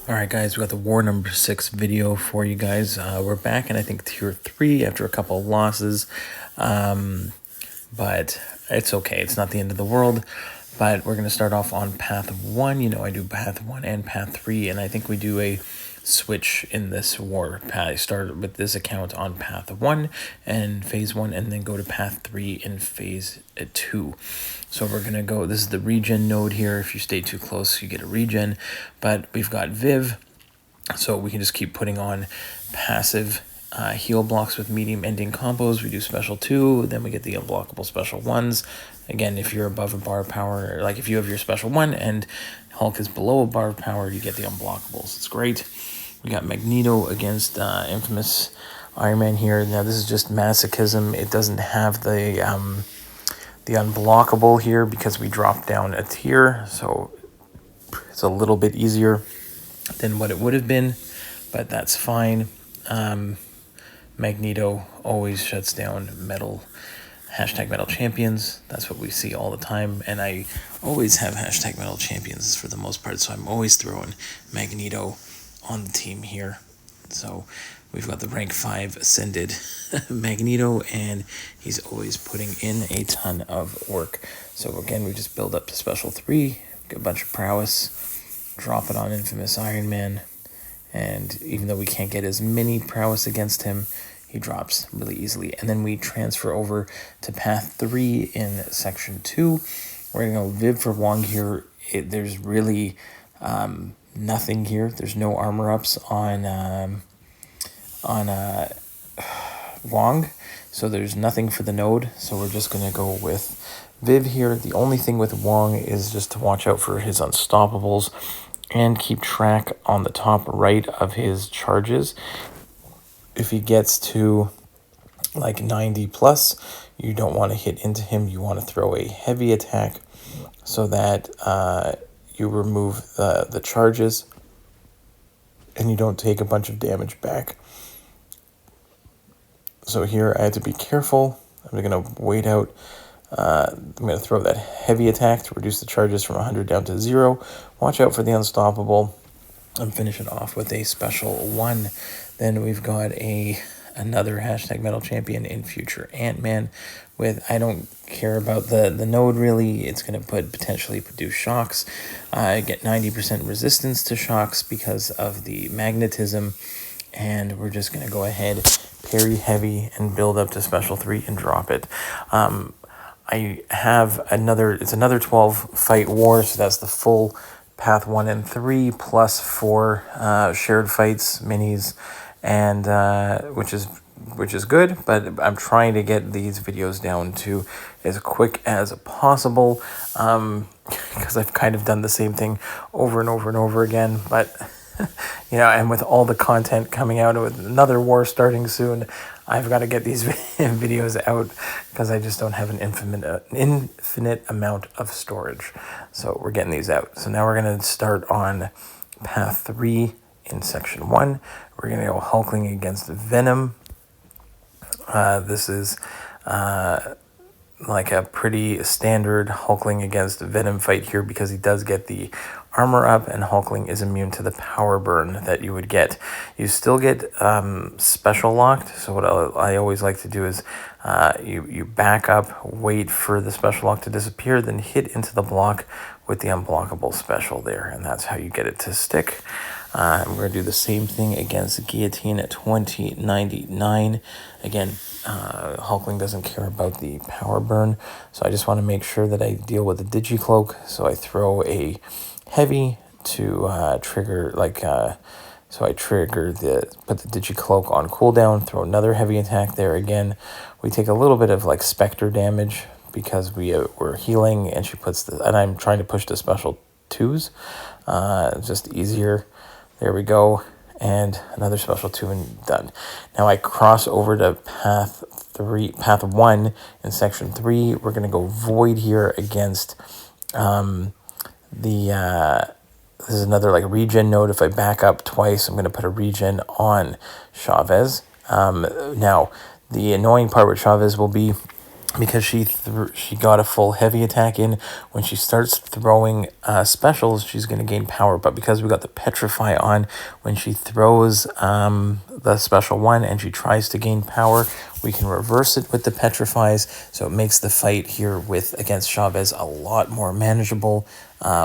Alright guys, we got the war number 6 video for you guys. We're back in I think tier 3 after a couple of losses. But it's okay, it's not the end of the world. But we're going to start off on path 1. You know, I do path 1 and path 3, and I think we do a switch in this war path. I start with this account on path 1 and phase 1, and then go to path 3 in phase 2. So we're gonna go, this is the regen node here. If you stay too close, you get a regen, but we've got Viv, so we can just keep putting on passive heal blocks with medium ending combos. We do special 2, then we get the unblockable special 1s. Again, if you're above a bar of power, like if you have your special 1 and Hulk is below a bar of power, you get the unblockables. It's great. We got Magneto against infamous Iron Man here. Now this is just masochism. It doesn't have the unblockable here because we dropped down a tier, so it's a little bit easier than what it would have been, but that's fine. Magneto always shuts down metal, hashtag metal champions. That's what we see all the time, and I always have hashtag metal champions for the most part, so I'm always throwing Magneto on the team here. So we've got the rank 5 ascended Magneto, and he's always putting in a ton of work. So again, we just build up to special 3, get a bunch of prowess, drop it on infamous Iron Man, and even though we can't get as many prowess against him, he drops really easily. And then we transfer over to path 3 in section 2. We're gonna go Viv for Wong here. There's really nothing here. There's no armor ups on Wong, so there's nothing for the node, so we're just gonna go with Viv here. The only thing with Wong is just to watch out for his unstoppables and keep track on the top right of his charges. If he gets to like 90 plus, you don't want to hit into him. You want to throw a heavy attack so that you remove the charges and you don't take a bunch of damage back. So here I had to be careful. I'm going to wait out. I'm going to throw that heavy attack to reduce the charges from 100 down to 0. Watch out for the unstoppable and finish it off with a special 1. Then we've got another hashtag metal champion in future Antman with, I don't care about the node really. It's going to potentially produce shocks. I get 90% resistance to shocks because of the magnetism, and we're just going to go ahead, parry heavy, and build up to special 3 and drop it. I have it's another 12 fight war, so that's the full path 1 and 3 plus 4 shared fights, minis, and which is good, but I'm trying to get these videos down to as quick as possible, because I've kind of done the same thing over and over and over again, but you know, and with all the content coming out, with another war starting soon, I've got to get these videos out because I just don't have an infinite amount of storage. So we're getting these out. So now we're going to start on path 3 in section 1. We're going to go Hulkling against Venom. This is like a pretty standard Hulkling against Venom fight here because he does get the armor up, and Hulkling is immune to the power burn that you would get. You still get special locked, so what I always like to do is you back up, wait for the special lock to disappear, then hit into the block with the unblockable special there, and that's how you get it to stick. We're going to do the same thing against Guillotine at 2099. Again, Hulkling doesn't care about the power burn, so I just want to make sure that I deal with the Digicloak. So I throw a heavy to trigger, so I put the Digicloak on cooldown, throw another heavy attack there again. We take a little bit of like Spectre damage because we're healing, and and I'm trying to push the special 2s. Just easier. There we go, and another special 2 and done. Now I cross over to path 1 in section 3. We're gonna go Void here against this is another like regen node. If I back up twice, I'm gonna put a regen on Chavez. Now the annoying part with Chavez will be because she got a full heavy attack in. When she starts throwing specials, she's going to gain power. But because we got the Petrify on, when she throws the special one and she tries to gain power, we can reverse it with the Petrifies. So it makes the fight here against Chavez a lot more manageable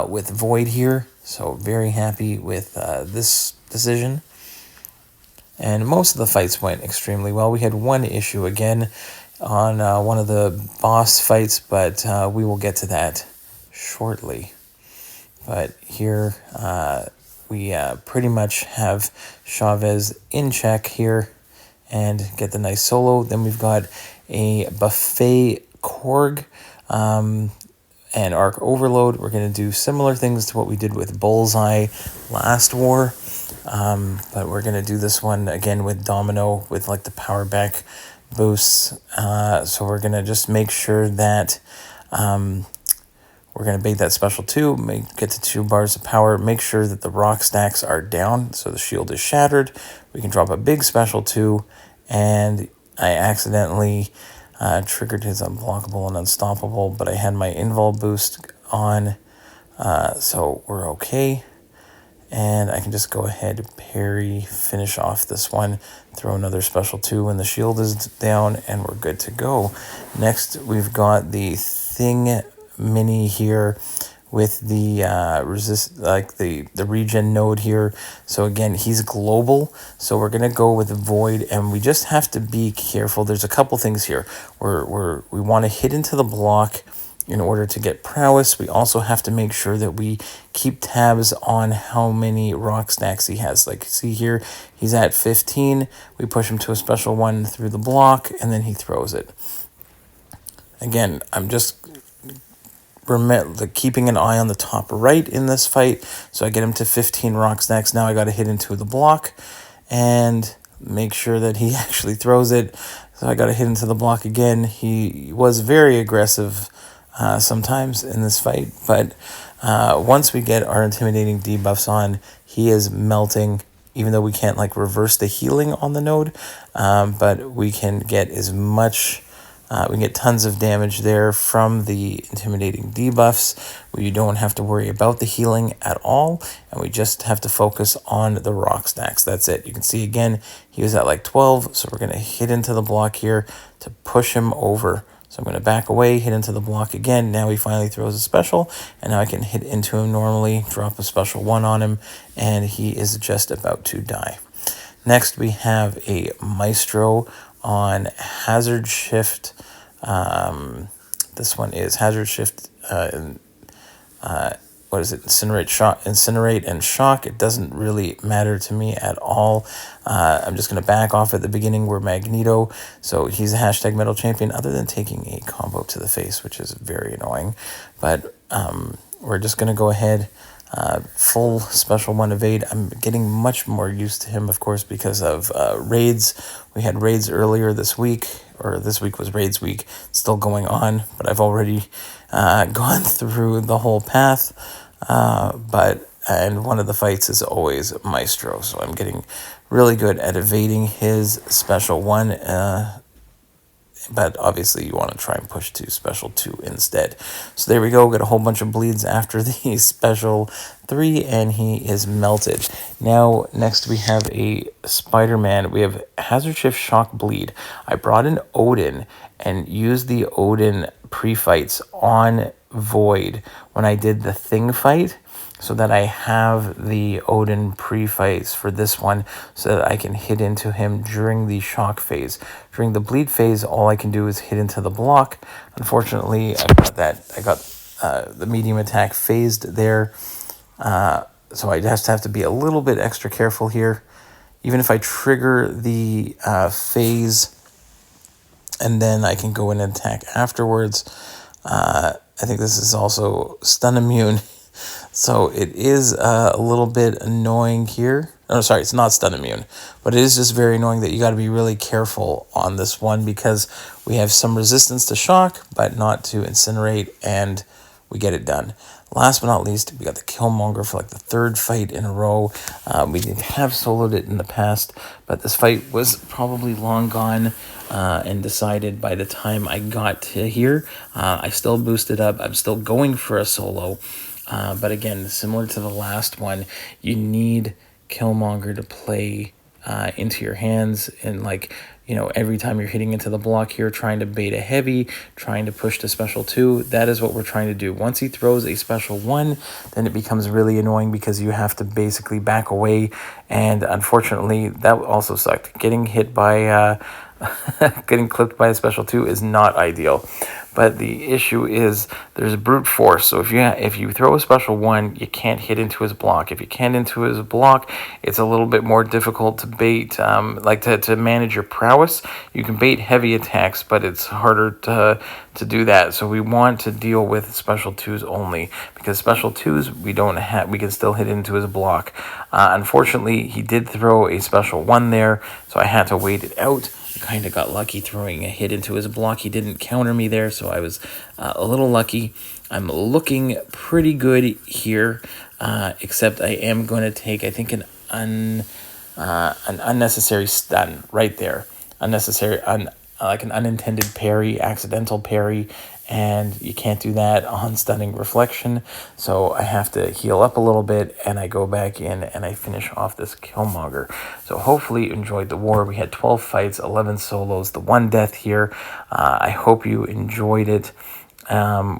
with Void here. So very happy with this decision. And most of the fights went extremely well. We had one issue again on one of the boss fights, but we will get to that shortly. But here we pretty much have Chavez in check here and get the nice solo. Then we've got a Buffet Korg and Arc Overload. We're going to do similar things to what we did with Bullseye last war. But we're going to do this one again with Domino with like the power back boosts. So we're going to just make sure that we're going to bait that special 2, get to 2 bars of power, make sure that the rock stacks are down so the shield is shattered. We can drop a big special 2, and I accidentally triggered his unblockable and unstoppable, but I had my invul boost on, so we're okay. And I can just go ahead, parry, finish off this one, throw another special 2 when the shield is down, and we're good to go. Next, we've got the Thing Mini here with the the regen node here. So again, he's global. So we're gonna go with the Void, and we just have to be careful. There's a couple things here. We want to hit into the block in order to get prowess. We also have to make sure that we keep tabs on how many rock stacks he has. Like, see here, he's at 15. We push him to a special 1 through the block, and then he throws it. Again, I'm just keeping an eye on the top right in this fight. So I get him to 15 rock stacks. Now I got to hit into the block and make sure that he actually throws it. So I got to hit into the block again. He was very aggressive sometimes in this fight, but once we get our intimidating debuffs on, he is melting, even though we can't like reverse the healing on the node, but we can get as much we can get tons of damage there from the intimidating debuffs. We don't have to worry about the healing at all, and we just have to focus on the rock stacks. That's it. You can see again, he was at like 12, so we're going to hit into the block here to push him over. So I'm going to back away, hit into the block again. Now he finally throws a special, and now I can hit into him normally, drop a special 1 on him, and he is just about to die. Next, we have a Maestro on Hazard Shift. This one is Hazard Shift, what is it? Incinerate and Shock. It doesn't really matter to me at all. I'm just going to back off at the beginning. We're Magneto, so he's a hashtag metal champion, other than taking a combo to the face, which is very annoying. But we're just going to go ahead, full special 1 evade. I'm getting much more used to him, of course, because of raids. We had raids earlier this week, or this week was raids week, still going on, but I've already gone through the whole path. And one of the fights is always Maestro, so I'm getting really good at evading his special 1, but obviously you want to try and push to special 2 instead. So there we go, got a whole bunch of bleeds after the special 3, and he is melted. Now, next we have a SpiderMan. We have Hazard Shift Shock Bleed. I brought in Odin and used the Odin pre-fights on Void when I did the Thing fight, so that I have the Odin pre-fights for this one, so that I can hit into him during the shock phase. During the bleed phase, all I can do is hit into the block. Unfortunately, I got the medium attack phased there, so I just have to be a little bit extra careful here. Even if I trigger the phase and then I can go in and attack afterwards, I think this is also stun immune. So it is a little bit annoying here. Oh, sorry, it's not stun immune, but it is just very annoying that you got to be really careful on this one, because we have some resistance to shock, but not to incinerate, and we get it done. Last but not least, we got the Killmonger for like the third fight in a row. We have soloed it in the past, but this fight was probably long gone and decided by the time I got to here. I still boosted up. I'm still going for a solo. But again, similar to the last one, you need Killmonger to play into your hands, and like, you know, every time you're hitting into the block here, trying to bait a heavy, trying to push to special 2, that is what we're trying to do. Once he throws a special 1, then it becomes really annoying because you have to basically back away, and unfortunately that also sucked. Getting hit by getting clipped by a special 2 is not ideal. But the issue is there's brute force. So if you throw a special 1, you can't hit into his block. If you can't into his block, it's a little bit more difficult to bait, to manage your prowess. You can bait heavy attacks, but it's harder to do that. So we want to deal with special 2s only, because special 2s we can still hit into his block. Unfortunately, he did throw a special 1 there, so I had to wait it out. Kind of got lucky throwing a hit into his block. He didn't counter me there, so I was a little lucky. I'm looking pretty good here, except I am going to take, I think, an unnecessary stun right there. Like an unintended parry, accidental parry, and you can't do that on stunning reflection. So I have to heal up a little bit, and I go back in and I finish off this Killmonger. So hopefully you enjoyed the war. We had 12 fights, 11 solos, the 1 death here. I hope you enjoyed it.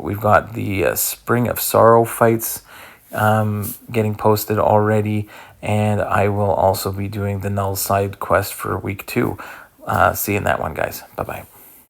We've got the Spring of Sorrow fights getting posted already, and I will also be doing the Null side quest for week 2. See you in that one, guys. Bye-bye.